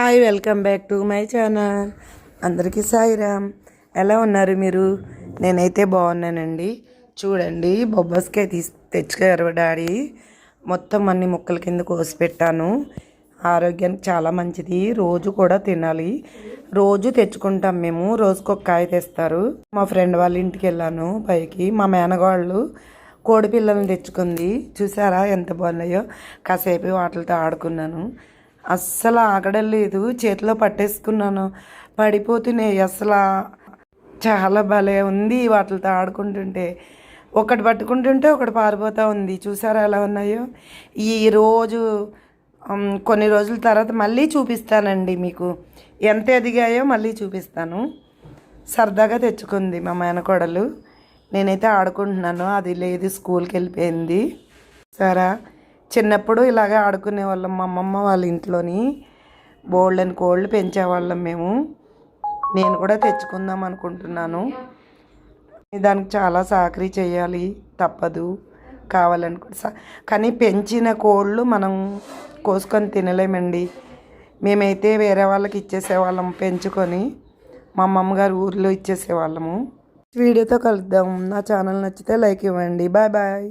Hi, welcome back to my channel. అందరికీ సాయిరామ్. ఎలా ఉన్నారు మీరు? నేనైతే బాగున్నానండి. చూడండి, బొబ్బస్కాయ తెచ్చుకారు డాడీ. మొత్తం అన్ని ముక్కల కింద కోసి పెట్టాను. ఆరోగ్యానికి చాలా మంచిది, రోజు కూడా తినాలి. రోజు తెచ్చుకుంటాం మేము, రోజుకొక కాయ తెస్తారు. మా ఫ్రెండ్ వాళ్ళ ఇంటికి వెళ్ళాను పైకి. మా మేనగాళ్ళు కోడి పిల్లల్ని తెచ్చుకుంది. చూసారా ఎంత బాగున్నాయో? కాసేపు వాటితో ఆడుకున్నాను. అస్సలు ఆగడం లేదు, చేతిలో పట్టేసుకున్నాను, పడిపోతున్నాయి. అసలు చాలా భలే ఉంది వాటితో ఆడుకుంటుంటే. ఒకటి పట్టుకుంటుంటే ఒకటి పారిపోతూ ఉంది. చూసారా ఎలా ఉన్నాయో? ఈరోజు కొన్ని రోజుల తర్వాత మళ్ళీ చూపిస్తానండి మీకు. ఎంత ఎదిగాయో మళ్ళీ చూపిస్తాను. సరదాగా తెచ్చుకుంది మా మేనకోడలు. నేనైతే ఆడుకుంటున్నాను, అది లేదు, స్కూల్కి వెళ్ళిపోయింది. సరే, చిన్నప్పుడు ఇలాగే ఆడుకునే వాళ్ళం. మా అమ్మమ్మ వాళ్ళ ఇంట్లోని బోల్డెన్ కోళ్ళు పెంచేవాళ్ళం మేము. నేను కూడా తెచ్చుకుందాం అనుకుంటున్నాను. దానికి చాలా సాకరీ చేయాలి, తప్పదు, కావాలనుకుంటా. కానీ పెంచిన కోళ్ళు మనం కోసుకొని తినలేమండి. మేమైతే వేరే వాళ్ళకి ఇచ్చేసేవాళ్ళం పెంచుకొని. మా అమ్మమ్మ గారు ఊర్లో ఇచ్చేసేవాళ్ళము. వీడియోతో కలుద్దాం. నా ఛానల్ నచ్చితే లైక్ ఇవ్వండి. Bye bye.